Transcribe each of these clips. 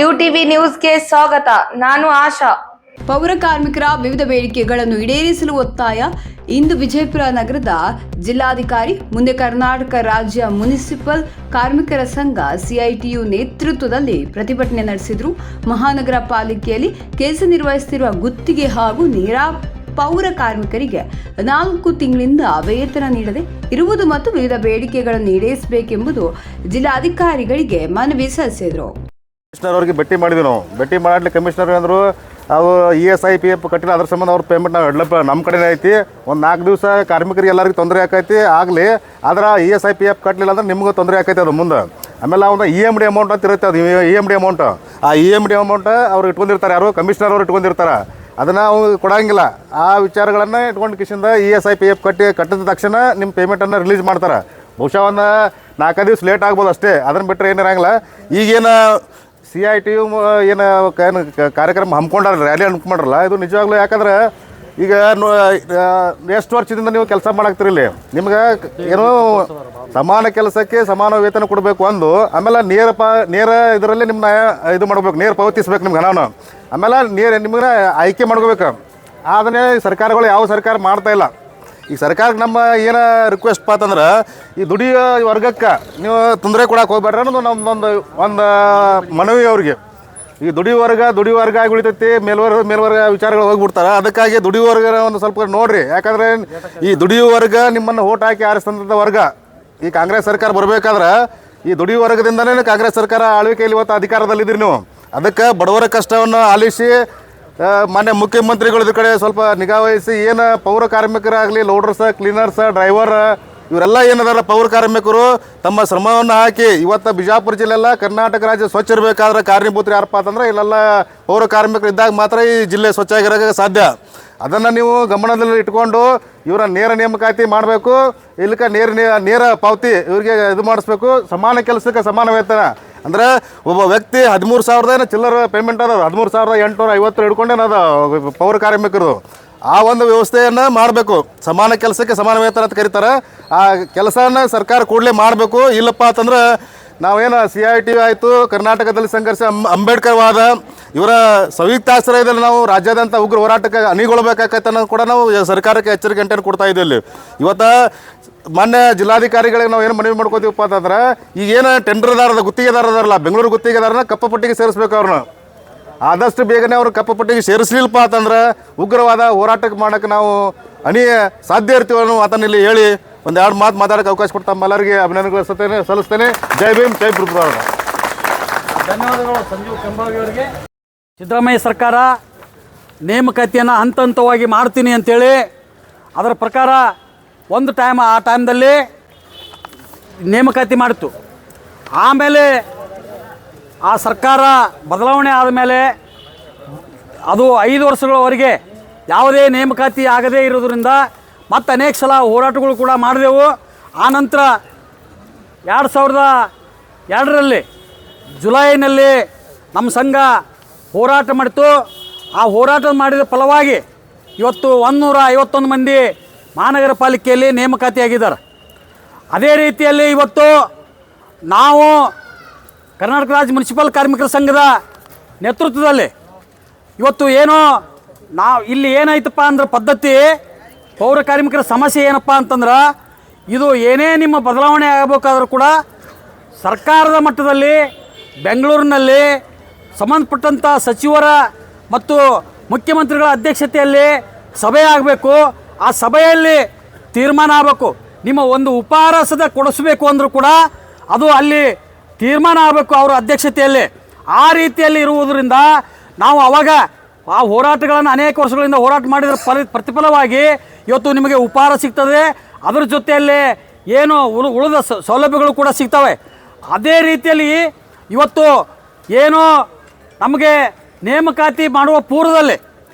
UTV ನ್ಯೂಸ್ಗೆ ಸ್ವಾಗತ. ನಾನು ಆಶಾ. ಪೌರ ಕಾರ್ಮಿಕರ ವಿವಿಧ ಬೇಡಿಕೆಗಳನ್ನು ಈಡೇರಿಸಲು ಒತ್ತಾಯ. ಇಂದು ವಿಜಯಪುರ ನಗರದ ಜಿಲ್ಲಾಧಿಕಾರಿ ಮುಂದೆ ಕರ್ನಾಟಕ ರಾಜ್ಯ ಮುನಿಸಿಪಲ್ ಕಾರ್ಮಿಕರ ಸಂಘ ಸಿಐಟಿಯು ನೇತೃತ್ವದಲ್ಲಿ ಪ್ರತಿಭಟನೆ ನಡೆಸಿದರು. ಮಹಾನಗರ ಪಾಲಿಕೆಯಲ್ಲಿ ಕೆಲಸ ನಿರ್ವಹಿಸುತ್ತಿರುವ ಗುತ್ತಿಗೆ ಹಾಗೂ ನೇರ ಪೌರ ಕಾರ್ಮಿಕರಿಗೆ 4 ತಿಂಗಳಿಂದ ವೇತನ ನೀಡದೆ ಇರುವುದು ಮತ್ತು ವಿವಿಧ ಬೇಡಿಕೆಗಳನ್ನು ಈಡೇರಿಸಬೇಕೆಂಬುದು ಜಿಲ್ಲಾಧಿಕಾರಿಗಳಿಗೆ ಮನವಿ ಸಲ್ಲಿಸಿದರು. ಕಮಿಷನರ್ ಅವರಿಗೆ ಭೇಟಿ ಮಾಡಿದ್ವಿ. ನಾವು ಭೇಟಿ ಮಾಡಲಿ ಕಮಿಷನರ್ ಅಂದರು ಅವು ESI PF ಕಟ್ಟಿಲ್ಲ, ಅದ್ರ ಸಂಬಂಧ ಅವ್ರ ಪೇಮೆಂಟ್ ನಾವು ಎಡ್ಲಪ್ಪ ನಮ್ಮ ಕಡೆನೇ ಐತಿ. ಒಂದು 4 ದಿವಸ ಕಾರ್ಮಿಕರಿಗೆ ಎಲ್ಲರಿಗೂ ತೊಂದರೆ ಆಕೈತಿ ಆಗಲಿ, ಆದ್ರೆ ESI PF ಕಟ್ಟಲಿಲ್ಲ ಅಂದ್ರೆ ನಿಮಗೂ ತೊಂದರೆ ಆಕೈತಿ. ಅದು ಮುಂದೆ ಆಮೇಲೆ ಒಂದು EMD ಅಮೌಂಟ್ ಅಂತ ಇರುತ್ತೆ. ಅದು EMD ಅಮೌಂಟ್, ಆ EMD ಅಮೌಂಟ್ ಅವ್ರು ಇಟ್ಕೊಂಡಿರ್ತಾರೆ, ಯಾರು ಕಮಿಷನರ್ ಅವರು ಇಟ್ಕೊಂಡಿರ್ತಾರೆ. ಅದನ್ನು ಅವು ಕೊಡೋಂಗಿಲ್ಲ. ಆ ವಿಚಾರಗಳನ್ನು ಇಟ್ಕೊಂಡು ಕಿಶಿಂದ ESI PF ಕಟ್ಟಿದ ತಕ್ಷಣ ನಿಮ್ಮ ಪೇಮೆಂಟನ್ನು ರಿಲೀಸ್ ಮಾಡ್ತಾರೆ. ಬಹುಶಃ ಒಂದು 4 ದಿವಸ ಲೇಟ್ ಆಗ್ಬೋದು ಅಷ್ಟೇ, ಅದನ್ನು ಬಿಟ್ಟರೆ ಏನಿರಂಗಿಲ್ಲ. ಈಗೇನು CITಯು ಏನು ಕಾರ್ಯಕ್ರಮ ಹಮ್ಮಿಕೊಂಡ್ರಲ್ಲ, ರ್ಯಾಲಿ ಹಮ್ಮಿಕೊಂಡ್ರಲ್ಲ, ಇದು ನಿಜವಾಗ್ಲೂ. ಯಾಕಂದ್ರೆ ಈಗ ಎಷ್ಟು ವರ್ಷದಿಂದ ನೀವು ಕೆಲಸ ಮಾಡಾಕ್ತಿರಿಲ್ಲಿ, ನಿಮ್ಗೆ ಏನೋ ಸಮಾನ ಕೆಲಸಕ್ಕೆ ಸಮಾನ ವೇತನ ಕೊಡಬೇಕು ಒಂದು. ಆಮೇಲೆ ನೇರ ಇದರಲ್ಲಿ ನಿಮ್ಮನ್ನ ಇದು ಮಾಡ್ಬೇಕು, ನೇರ ಪಾವತಿಸ್ಬೇಕು ನಿಮ್ಗೆ ಹಣವನ್ನು. ಆಮೇಲೆ ನಿಮ್ಗೆ ಆಯ್ಕೆ ಮಾಡ್ಕೋಬೇಕು. ಅದನ್ನೇ ಸರ್ಕಾರಗಳು ಯಾವ ಸರ್ಕಾರ ಮಾಡ್ತಾ ಇಲ್ಲ. ಈ ಸರ್ಕಾರಕ್ಕೆ ನಮ್ಮ ಏನು ರಿಕ್ವೆಸ್ಟ್ ಅಂತಂದ್ರೆ, ಈ ದುಡಿಯೋ ವರ್ಗಕ್ಕೆ ನೀವು ತೊಂದರೆ ಕೊಡಕ್ಕೆ ಹೋಗ್ಬೇಡ್ರಿ ಅನ್ನೋದು ಒಂದು ಮನವಿ ಅವ್ರಿಗೆ. ಈ ದುಡಿಯೋ ವರ್ಗ ಆಗಿ ಉಳಿತೈತಿ, ಮೇಲ್ವರ್ಗ ವಿಚಾರಗಳು ಹೋಗ್ಬಿಡ್ತಾರೆ. ಅದಕ್ಕಾಗಿ ದುಡಿಯೋ ವರ್ಗ ಒಂದು ಸ್ವಲ್ಪ ನೋಡಿರಿ. ಯಾಕಂದರೆ ಈ ದುಡಿಯೋ ವರ್ಗ ನಿಮ್ಮನ್ನು ಓಟ್ ಹಾಕಿ ಆರಿಸಿದಂಥ ವರ್ಗ. ಈ ಕಾಂಗ್ರೆಸ್ ಸರ್ಕಾರ ಬರಬೇಕಾದ್ರೆ ಈ ದುಡಿಯೋ ವರ್ಗದಿಂದನೇ ಕಾಂಗ್ರೆಸ್ ಸರ್ಕಾರ ಆಳ್ವಿಕೆಯಲ್ಲಿ ಇವತ್ತು ಅಧಿಕಾರದಲ್ಲಿದ್ದೀರಿ ನೀವು. ಅದಕ್ಕೆ ಬಡವರ ಕಷ್ಟವನ್ನು ಆಲಿಸಿ ಮಾನ್ಯ ಮುಖ್ಯಮಂತ್ರಿಗಳು ಇದ್ರ ಕಡೆ ಸ್ವಲ್ಪ ನಿಗಾ ವಹಿಸಿ, ಏನು ಪೌರ ಕಾರ್ಮಿಕರಾಗಲಿ, ಲೋಡರ್ಸ, ಕ್ಲೀನರ್ಸ, ಡ್ರೈವರ್ ಇವರೆಲ್ಲ ಏನದಾರ ಪೌರ ಕಾರ್ಮಿಕರು ತಮ್ಮ ಶ್ರಮವನ್ನು ಹಾಕಿ ಇವತ್ತು ಬಿಜಾಪುರ ಜಿಲ್ಲೆಲ್ಲ ಕರ್ನಾಟಕ ರಾಜ್ಯ ಸ್ವಚ್ಛ ಇರಬೇಕಾದ್ರೆ ಕಾರಣೀಭೂತರು ಯಾರಪ್ಪ ಅಂತಂದ್ರೆ ಇಲ್ಲೆಲ್ಲ ಪೌರ ಕಾರ್ಮಿಕರು ಇದ್ದಾಗ ಮಾತ್ರ ಈ ಜಿಲ್ಲೆ ಸ್ವಚ್ಛ ಆಗಿರೋಕ್ಕೆ ಸಾಧ್ಯ. ಅದನ್ನು ನೀವು ಗಮನದಲ್ಲಿ ಇಟ್ಕೊಂಡು ಇವರ ನೇರ ನೇಮಕಾತಿ ಮಾಡಬೇಕು. ಇಲ್ಲಕ್ಕೆ ನೇರ ಪಾವತಿ ಇವರಿಗೆ ಇದು ಮಾಡಿಸ್ಬೇಕು. ಸಮಾನ ಕೆಲಸಕ್ಕೆ ಸಮಾನ ವೇತನ ಅಂದ್ರೆ ಒಬ್ಬ ವ್ಯಕ್ತಿ 13,000 ಚಿಲ್ಲರ ಪೇಮೆಂಟ್ ಅದ, 13,850 ಹಿಡ್ಕೊಂಡೇನದ ಪೌರ ಕಾರ್ಮಿಕರು. ಆ ಒಂದು ವ್ಯವಸ್ಥೆಯನ್ನು ಮಾಡಬೇಕು. ಸಮಾನ ಕೆಲಸಕ್ಕೆ ಸಮಾನ ವೇತನ ಅಂತ ಕರೀತಾರೆ. ಆ ಕೆಲಸನ ಸರ್ಕಾರ ಕೂಡಲೇ ಮಾಡಬೇಕು. ಇಲ್ಲಪ್ಪ ಅಂತಂದ್ರೆ ನಾವೇನು CIT ಆಯಿತು, ಕರ್ನಾಟಕದಲ್ಲಿ ಸಂಘರ್ಷ, ಅಂಬೇಡ್ಕರ್ ವಾದ, ಇವರ ಸಂಯುಕ್ತಾಶ್ರಯದಲ್ಲಿ ನಾವು ರಾಜ್ಯಾದ್ಯಂತ ಉಗ್ರ ಹೋರಾಟಕ್ಕೆ ಅಣಿಗೊಳ್ಬೇಕಾಗತ್ತೆ ಅನ್ನೋದು ಕೂಡ ನಾವು ಸರ್ಕಾರಕ್ಕೆ ಎಚ್ಚರಿಕೆ ಗಂಟೆಯನ್ನು ಕೊಡ್ತಾ ಇದ್ದೀವಿ. ಇಲ್ಲಿ ಇವತ್ತು ಮಾನ್ಯ ಜಿಲ್ಲಾಧಿಕಾರಿಗಳಿಗೆ ನಾವು ಏನು ಮನವಿ ಮಾಡ್ಕೋತೀವಪ್ಪ ಅಂತಂದ್ರೆ, ಈಗೇನು ಟೆಂಡರ್ದಾರದ ಗುತ್ತಿಗೆದಾರದಾರಲ್ಲ, ಬೆಂಗಳೂರು ಗುತ್ತಿಗೆದಾರನ ಕಪ್ಪಪಟ್ಟಿಗೆ ಸೇರಿಸ್ಬೇಕು. ಅವ್ರನ್ನ ಆದಷ್ಟು ಬೇಗನೆ ಅವ್ರು ಕಪ್ಪಪಟ್ಟಿಗೆ ಸೇರಿಸಲಿಲ್ಲಪ್ಪ ಅಂತಂದ್ರೆ ಉಗ್ರವಾದ ಹೋರಾಟಕ್ಕೆ ಮಾಡೋಕ್ಕೆ ನಾವು ಸಾಧ್ಯ ಇರ್ತೀವಿ ಅನ್ನೋ ಮಾತನ್ನು ಇಲ್ಲಿ ಹೇಳಿ ಒಂದು 2 ಮಾತು ಮಾತಾಡೋಕ್ಕೆ ಅವಕಾಶ ಕೊಡ್ತಾ ಎಲ್ಲರಿಗೆ ಅಭಿನಂದನೆಗಳು ಸಲ್ಲಿಸ್ತೇನೆ. ಜೈ ಭೀಮ್, ಜೈ ಗುರುಪ್ರಸಾದ. ಧನ್ಯವಾದಗಳು ಸಂಜೀವ್ ಕೆಂಬಾವಿ ಅವರಿಗೆ. ಸಿದ್ದರಾಮಯ್ಯ ಸರ್ಕಾರ ನೇಮಕಾತಿಯನ್ನು ಹಂತ ಹಂತವಾಗಿ ಮಾಡ್ತೀನಿ ಅಂತೇಳಿ ಅದರ ಪ್ರಕಾರ ಒಂದು ಆ ಟೈಮ್ದಲ್ಲಿ ನೇಮಕಾತಿ ಮಾಡಿತ್ತು. ಆಮೇಲೆ ಆ ಸರ್ಕಾರ ಬದಲಾವಣೆ ಆದಮೇಲೆ ಅದು 5 ವರ್ಷಗಳವರೆಗೆ ಯಾವುದೇ ನೇಮಕಾತಿ ಆಗದೇ ಇರೋದ್ರಿಂದ ಮತ್ತು ಅನೇಕ ಸಲ ಹೋರಾಟಗಳು ಕೂಡ ಮಾಡಿದೆವು. ಆನಂತರ 2002ರಲ್ಲಿ ಜುಲೈನಲ್ಲಿ ನಮ್ಮ ಸಂಘ ಹೋರಾಟ ಮಾಡಿತು. ಆ ಹೋರಾಟ ಮಾಡಿದ ಫಲವಾಗಿ ಇವತ್ತು 151 ಮಂದಿ ಮಹಾನಗರ ಪಾಲಿಕೆಯಲ್ಲಿ ನೇಮಕಾತಿಯಾಗಿದ್ದಾರೆ. ಅದೇ ರೀತಿಯಲ್ಲಿ ಇವತ್ತು ನಾವು ಕರ್ನಾಟಕ ರಾಜ್ಯ ಮುನ್ಸಿಪಲ್ ಕಾರ್ಮಿಕರ ಸಂಘದ ನೇತೃತ್ವದಲ್ಲಿ ಇವತ್ತು ಏನೋ ನಾವು ಇಲ್ಲಿ ಏನಾಯ್ತಪ್ಪ ಅಂದ್ರೆ ಪದ್ಧತಿ, ಪೌರ ಕಾರ್ಮಿಕರ ಸಮಸ್ಯೆ ಏನಪ್ಪ ಅಂತಂದ್ರೆ, ಇದು ಏನೇ ನಿಮ್ಮ ಬದಲಾವಣೆ ಆಗಬೇಕಾದ್ರೂ ಕೂಡ ಸರ್ಕಾರದ ಮಟ್ಟದಲ್ಲಿ ಬೆಂಗಳೂರಿನಲ್ಲಿ ಸಂಬಂಧಪಟ್ಟಂಥ ಸಚಿವರ ಮತ್ತು ಮುಖ್ಯಮಂತ್ರಿಗಳ ಅಧ್ಯಕ್ಷತೆಯಲ್ಲಿ ಸಭೆ ಆಗಬೇಕು. ಆ ಸಭೆಯಲ್ಲಿ ತೀರ್ಮಾನ ಆಗಬೇಕು. ನಿಮ್ಮ ಒಂದು ಉಪಹಾರಸದ ಕೊಡಿಸ್ಬೇಕು ಅಂದರೂ ಕೂಡ ಅದು ಅಲ್ಲಿ ತೀರ್ಮಾನ ಆಗಬೇಕು ಅವರ ಅಧ್ಯಕ್ಷತೆಯಲ್ಲಿ. ಆ ರೀತಿಯಲ್ಲಿ ಇರುವುದರಿಂದ ನಾವು ಅವಾಗ ಆ ಹೋರಾಟಗಳನ್ನು ಅನೇಕ ವರ್ಷಗಳಿಂದ ಹೋರಾಟ ಮಾಡಿದ ಪ್ರತಿಫಲವಾಗಿ ಇವತ್ತು ನಿಮಗೆ ಉಪಹಾರ ಸಿಗ್ತದೆ. ಅದರ ಜೊತೆಯಲ್ಲಿ ಏನು ಉಳಿದ ಸೌಲಭ್ಯಗಳು ಕೂಡ ಸಿಗ್ತವೆ. ಅದೇ ರೀತಿಯಲ್ಲಿ ಇವತ್ತು ಏನು ನಮಗೆ ನೇಮಕಾತಿ ಮಾಡುವ ಪೂರ್ವದಲ್ಲಿ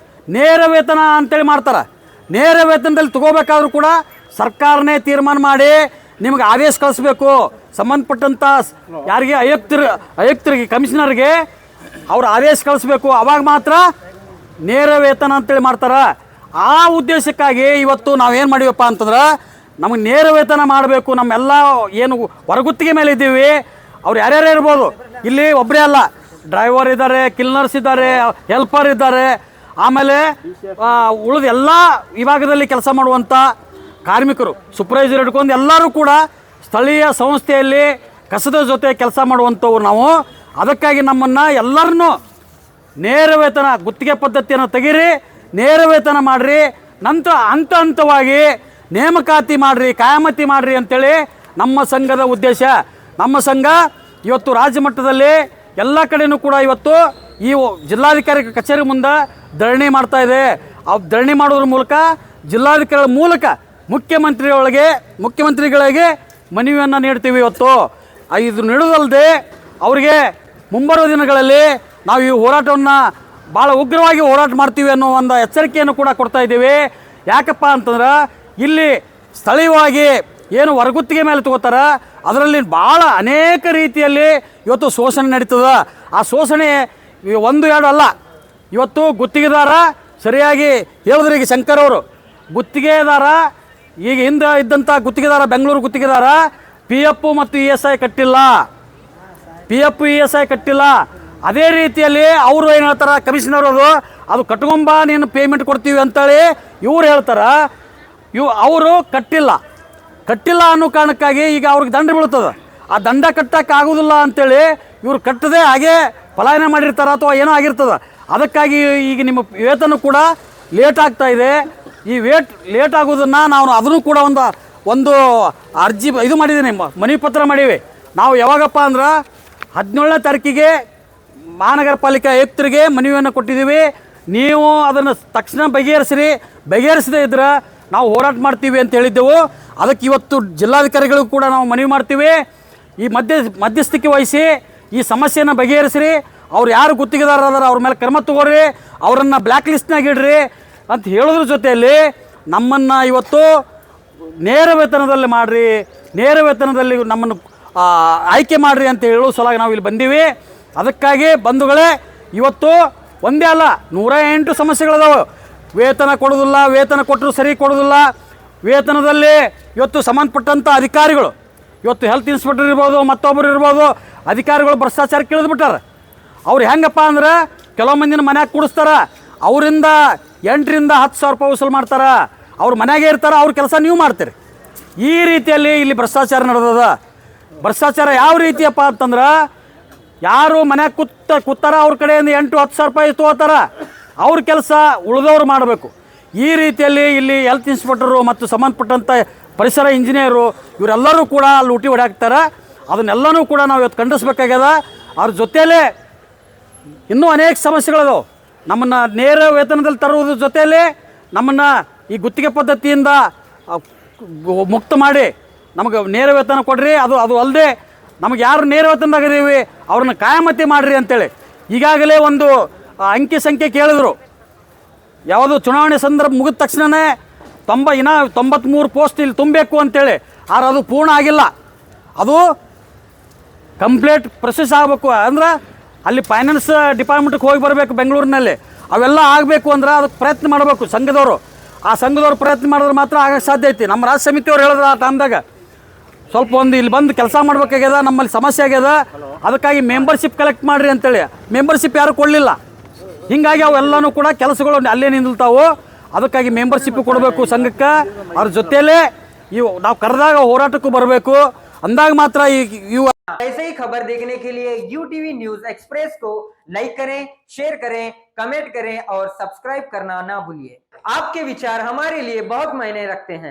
ನೇರ ವೇತನ ಅಂತೇಳಿ ಮಾಡ್ತಾರೆ. ನೇರ ವೇತನದಲ್ಲಿ ತಗೋಬೇಕಾದ್ರೂ ಕೂಡ ಸರ್ಕಾರನೇ ತೀರ್ಮಾನ ಮಾಡಿ ನಿಮಗೆ ಆದೇಶ ಕಳಿಸ್ಬೇಕು. ಸಂಬಂಧಪಟ್ಟಂಥ ಯಾರಿಗೆ ಆಯುಕ್ತರಿಗೆ ಕಮಿಷನರ್ಗೆ ಅವ್ರು ಆದೇಶ ಕಳಿಸ್ಬೇಕು. ಅವಾಗ ಮಾತ್ರ ನೇರ ವೇತನ ಅಂತೇಳಿ ಮಾಡ್ತಾರೆ. ಆ ಉದ್ದೇಶಕ್ಕಾಗಿ ಇವತ್ತು ನಾವೇನು ಮಾಡಿವಪ್ಪ ಅಂತಂದ್ರೆ, ನಮಗೆ ನೇರ ವೇತನ ಮಾಡಬೇಕು. ನಮ್ಮೆಲ್ಲ ಏನು ಹೊರಗುತ್ತಿಗೆ ಮೇಲೆ ಇದ್ದೀವಿ ಅವ್ರು ಯಾರ್ಯಾರು ಇರ್ಬೋದು, ಇಲ್ಲಿ ಒಬ್ಬರೇ ಅಲ್ಲ, ಡ್ರೈವರ್ ಇದ್ದಾರೆ, ಕಿಲ್ನರ್ಸ್ ಇದ್ದಾರೆ, ಹೆಲ್ಪರ್ ಇದ್ದಾರೆ, ಆಮೇಲೆ ಉಳಿದ ಎಲ್ಲ ವಿಭಾಗದಲ್ಲಿ ಕೆಲಸ ಮಾಡುವಂಥ ಕಾರ್ಮಿಕರು, ಸೂಪರ್ವೈಸರ್ ಹಿಡ್ಕೊಂಡು ಎಲ್ಲರೂ ಕೂಡ ಸ್ಥಳೀಯ ಸಂಸ್ಥೆಯಲ್ಲಿ ಕಸದ ಜೊತೆ ಕೆಲಸ ಮಾಡುವಂಥವ್ರು ನಾವು. ಅದಕ್ಕಾಗಿ ನಮ್ಮನ್ನು ಎಲ್ಲರನ್ನೂ ನೇರ ವೇತನ ಗುತ್ತಿಗೆ ಪದ್ಧತಿಯನ್ನು ತೆಗೀರಿ, ನೇರ ವೇತನ ಮಾಡಿರಿ, ನಂತರ ಹಂತ ಹಂತವಾಗಿ ನೇಮಕಾತಿ ಮಾಡಿರಿ, ಕಾಯಮತಿ ಮಾಡಿರಿ ಅಂತೇಳಿ ನಮ್ಮ ಸಂಘದ ಉದ್ದೇಶ. ನಮ್ಮ ಸಂಘ ಇವತ್ತು ರಾಜ್ಯ ಮಟ್ಟದಲ್ಲಿ ಎಲ್ಲ ಕಡೆಯೂ ಕೂಡ ಇವತ್ತು ಈ ಜಿಲ್ಲಾಧಿಕಾರಿ ಕಚೇರಿ ಮುಂದೆ ಧರಣಿ ಮಾಡ್ತಾ ಇದೆ. ಆ ಧರಣಿ ಮಾಡೋದ್ರ ಮೂಲಕ ಜಿಲ್ಲಾಧಿಕಾರಿಗಳ ಮೂಲಕ ಮುಖ್ಯಮಂತ್ರಿಗಳಿಗೆ ಮನವಿಯನ್ನು ನೀಡ್ತೀವಿ. ಇವತ್ತು ಇದು ನೀಡೋದಲ್ಲದೆ ಅವರಿಗೆ ಮುಂಬರುವ ದಿನಗಳಲ್ಲಿ ನಾವು ಈ ಹೋರಾಟವನ್ನು ಭಾಳ ಉಗ್ರವಾಗಿ ಹೋರಾಟ ಮಾಡ್ತೀವಿ ಅನ್ನೋ ಒಂದು ಎಚ್ಚರಿಕೆಯನ್ನು ಕೂಡ ಕೊಡ್ತಾ ಇದ್ದೀವಿ. ಯಾಕಪ್ಪ ಅಂತಂದ್ರೆ ಇಲ್ಲಿ ಸ್ಥಳೀಯವಾಗಿ ಏನು ಹೊರಗುತ್ತಿಗೆ ಮೇಲೆ ತಗೋತಾರ, ಅದರಲ್ಲಿ ಭಾಳ ಅನೇಕ ರೀತಿಯಲ್ಲಿ ಇವತ್ತು ಶೋಷಣೆ ನಡೀತದೆ. ಆ ಶೋಷಣೆ ಒಂದು ಎರಡು ಅಲ್ಲ. ಇವತ್ತು ಗುತ್ತಿಗೆದಾರ ಸರಿಯಾಗಿ ಹೇಳಿದ್ರೆ, ಈಗ ಶಂಕರ್ ಅವರು ಗುತ್ತಿಗೆದಾರ, ಈಗ ಹಿಂದೆ ಇದ್ದಂಥ ಗುತ್ತಿಗೆದಾರ, ಬೆಂಗಳೂರು ಗುತ್ತಿಗೆದಾರ PF ಮತ್ತು ESI ಕಟ್ಟಿಲ್ಲ, PF ESI ಕಟ್ಟಿಲ್ಲ. ಅದೇ ರೀತಿಯಲ್ಲಿ ಅವರು ಏನು ಹೇಳ್ತಾರೆ, ಕಮಿಷನರ್ ಅದು ಕಟ್ಕೊಂಬ ನೀನು ಪೇಮೆಂಟ್ ಕೊಡ್ತೀವಿ ಅಂತೇಳಿ ಇವ್ರು ಹೇಳ್ತಾರೆ. ಅವರು ಕಟ್ಟಿಲ್ಲ ಅನ್ನೋ ಕಾರಣಕ್ಕಾಗಿ ಈಗ ಅವ್ರಿಗೆ ದಂಡ ಬೀಳ್ತದೆ. ಆ ದಂಡ ಕಟ್ಟೋಕ್ಕಾಗೋದಿಲ್ಲ ಅಂಥೇಳಿ ಇವ್ರು ಕಟ್ಟದೆ ಹಾಗೆ ಪಲಾಯನ ಮಾಡಿರ್ತಾರೆ ಅಥವಾ ಏನೋ ಆಗಿರ್ತದೆ. ಅದಕ್ಕಾಗಿ ಈಗ ನಿಮ್ಮ ವೇತನ ಕೂಡ ಲೇಟ್ ಆಗ್ತಾ ಇದೆ. ಈ ಲೇಟ್ ಆಗೋದನ್ನು ನಾವು ಅದನ್ನು ಕೂಡ ಒಂದು ಅರ್ಜಿ ಇದು ಮಾಡಿದ್ದೀನಿ, ಮನವಿ ಪತ್ರ ಮಾಡೀವಿ. ನಾವು ಯಾವಾಗಪ್ಪ ಅಂದ್ರೆ 17ನೇ ತಾರೀಕಿಗೆ ಮಹಾನಗರ ಪಾಲಿಕೆ ಆಯುಕ್ತರಿಗೆ ಮನವಿಯನ್ನು ಕೊಟ್ಟಿದ್ದೀವಿ. ನೀವು ಅದನ್ನು ತಕ್ಷಣ ಬಗೆಹರಿಸದೇ ಇದ್ರೆ ನಾವು ಹೋರಾಟ ಮಾಡ್ತೀವಿ ಅಂತ ಹೇಳಿದ್ದೆವು. ಅದಕ್ಕೆ ಇವತ್ತು ಜಿಲ್ಲಾಧಿಕಾರಿಗಳಿಗೂ ಕೂಡ ನಾವು ಮನವಿ ಮಾಡ್ತೀವಿ, ಈ ಮಧ್ಯಸ್ಥಿಕೆ ವಹಿಸಿ ಈ ಸಮಸ್ಯೆಯನ್ನು ಬಗೆಹರಿಸ್ರಿ. ಅವ್ರು ಯಾರು ಗುತ್ತಿಗೆದಾರರ ಅವ್ರ ಮೇಲೆ ಕ್ರಮ ತಗೋರಿ, ಅವರನ್ನು ಬ್ಲ್ಯಾಕ್ ಲಿಸ್ಟ್ನಾಗ ಇಡ್ರಿ ಅಂತ ಹೇಳೋದ್ರ ಜೊತೆಯಲ್ಲಿ ನಮ್ಮನ್ನು ಇವತ್ತು ನೇರ ವೇತನದಲ್ಲಿ ಮಾಡಿರಿ, ನೇರ ವೇತನದಲ್ಲಿ ನಮ್ಮನ್ನು ಆಯ್ಕೆ ಮಾಡಿರಿ ಅಂತ ಹೇಳೋ ಸಲುವಾಗಿ ನಾವು ಇಲ್ಲಿ ಬಂದೀವಿ. ಅದಕ್ಕಾಗಿ ಬಂಧುಗಳೇ, ಇವತ್ತು ಒಂದೇ ಅಲ್ಲ 108 ಸಮಸ್ಯೆಗಳಿದಾವೆ. ವೇತನ ಕೊಡೋದಿಲ್ಲ, ವೇತನ ಕೊಟ್ಟರು ಸರಿ ಕೊಡೋದಿಲ್ಲ, ವೇತನದಲ್ಲಿ ಇವತ್ತು ಸಂಬಂಧಪಟ್ಟಂಥ ಅಧಿಕಾರಿಗಳು, ಇವತ್ತು ಹೆಲ್ತ್ ಇನ್ಸ್ಪೆಕ್ಟರ್ ಇರ್ಬೋದು, ಮತ್ತೊಬ್ಬರು ಇರ್ಬೋದು, ಅಧಿಕಾರಿಗಳು ಭ್ರಷ್ಟಾಚಾರಕ್ಕೆ ಇಳಿದ್ಬಿಟ್ಟಾರೆ. ಅವ್ರು ಹೆಂಗಪ್ಪ ಅಂದ್ರೆ ಕೆಲವು ಮಂದಿನ ಮನ್ಯಾಗ ಕೂಡಿಸ್ತಾರೆ, ಅವರಿಂದ 8 ರಿಂದ 10 ಸಾವಿರ ರೂಪಾಯಿ ವಸೂಲು ಮಾಡ್ತಾರೆ. ಅವ್ರು ಮನೆಯಾಗೆ ಇರ್ತಾರೆ, ಅವ್ರ ಕೆಲಸ ನೀವು ಮಾಡ್ತೀರಿ. ಈ ರೀತಿಯಲ್ಲಿ ಇಲ್ಲಿ ಭ್ರಷ್ಟಾಚಾರ ನಡೆದದ. ಭ್ರಷ್ಟಾಚಾರ ಯಾವ ರೀತಿಯಪ್ಪ ಅಂತಂದ್ರೆ, ಯಾರು ಮನ್ಯಾಗ ಕೂತಾರ ಅವ್ರ ಕಡೆಯಿಂದ 8-10 ಸಾವಿರ ರೂಪಾಯಿ ತೊಗೋತಾರ, ಅವ್ರ ಕೆಲಸ ಉಳಿದವ್ರು ಮಾಡಬೇಕು. ಈ ರೀತಿಯಲ್ಲಿ ಇಲ್ಲಿ ಹೆಲ್ತ್ ಇನ್ಸ್ಪೆಕ್ಟರು ಮತ್ತು ಸಂಬಂಧಪಟ್ಟಂಥ ಪರಿಸರ ಇಂಜಿನಿಯರು ಇವರೆಲ್ಲರೂ ಕೂಡ ಅಲ್ಲಿ ಲೂಟಿ ಹೊಡ್ಯಾಕ್ತಾರೆ. ಅದನ್ನೆಲ್ಲನೂ ಕೂಡ ನಾವು ಇವತ್ತು ಖಂಡಿಸ್ಬೇಕಾಗ್ಯದ. ಅವ್ರ ಜೊತೆಯಲ್ಲೇ ಇನ್ನೂ ಅನೇಕ ಸಮಸ್ಯೆಗಳಿದಾವೆ. ನಮ್ಮನ್ನು ನೇರ ವೇತನದಲ್ಲಿ ತರುವುದ್ರ ಜೊತೆಯಲ್ಲೇ ನಮ್ಮನ್ನು ಈ ಗುತ್ತಿಗೆ ಪದ್ಧತಿಯಿಂದ ಮುಕ್ತ ಮಾಡಿ ನಮಗೆ ನೇರ ವೇತನ ಕೊಡ್ರಿ. ಅದು ಅಲ್ಲದೆ ನಮಗೆ ಯಾರು ನೇರ ವೇತನದಾಗಿದ್ದೀವಿ ಅವ್ರನ್ನ ಕಾಯಮತಿ ಮಾಡಿರಿ ಅಂತೇಳಿ ಈಗಾಗಲೇ ಒಂದು ಅಂಕಿ ಸಂಖ್ಯೆ ಕೇಳಿದ್ರು. ಯಾವುದು ಚುನಾವಣೆ ಸಂದರ್ಭ ಮುಗಿದ ತಕ್ಷಣವೇ 93 ಪೋಸ್ಟ್ ಇಲ್ಲಿ ತುಂಬಬೇಕು ಅಂತೇಳಿ. ಆದ್ರೆ ಅದು ಪೂರ್ಣ ಆಗಿಲ್ಲ, ಅದು ಕಂಪ್ಲೀಟ್ ಪ್ರೊಸೆಸ್ ಆಗಬೇಕು. ಅಂದ್ರೆ ಅಲ್ಲಿ ಫೈನಾನ್ಸ್ ಡಿಪಾರ್ಟ್ಮೆಂಟ್ಗೆ ಹೋಗಿ ಬರಬೇಕು ಬೆಂಗಳೂರಿನಲ್ಲಿ. ಅವೆಲ್ಲ ಆಗಬೇಕು ಅಂದ್ರೆ ಅದಕ್ಕೆ ಪ್ರಯತ್ನ ಮಾಡಬೇಕು ಸಂಘದವರು. ಆ ಸಂಘದವ್ರು ಪ್ರಯತ್ನ ಮಾಡಿದ್ರೆ ಮಾತ್ರ ಆಗಕ್ಕೆ ಸಾಧ್ಯ ಐತಿ. ನಮ್ಮ ರಾಜ್ಯ ಸಮಿತಿಯವ್ರು ಹೇಳಿದ್ರು ಆ ಟೈಮ್ದಾಗ ಸ್ವಲ್ಪ ಇಲ್ಲಿ ಬಂದು ಕೆಲಸ ಮಾಡ್ಬೇಕಾಗ್ಯದ, ನಮ್ಮಲ್ಲಿ ಸಮಸ್ಯೆ ಆಗ್ಯದ, ಅದಕ್ಕಾಗಿ ಮೆಂಬರ್ಶಿಪ್ ಕಲೆಕ್ಟ್ ಮಾಡಿರಿ ಅಂತೇಳಿ. ಮೆಂಬರ್ಶಿಪ್ ಯಾರು ಕೊಡಲಿಲ್ಲ. ಹೀಗಾಗಿ ಅವೆಲ್ಲನೂ ಕೂಡ ಕೆಲಸಗಳು ಅಲ್ಲೇ ನಿಂದಿಲ್ತಾವು. ಅದಕ್ಕಾಗಿ ಮೆಂಬರ್ಶಿಪ್ ಕೊಡಬೇಕು ಸಂಘಕ್ಕೆ. ಅವ್ರ ಜೊತೆಯಲ್ಲೇ ನಾವು ಕರೆದಾಗ ಹೋರಾಟಕ್ಕೂ ಬರಬೇಕು. ಅಂದಾಗ ಮಾತ್ರ ऐसे ही खबर देखने के लिए UTV न्यूज एक्सप्रेस को लाइक करें, शेयर करें, कमेंट करें और सब्सक्राइब करना ना भूलिए। आपके विचार हमारे लिए बहुत मायने रखते हैं।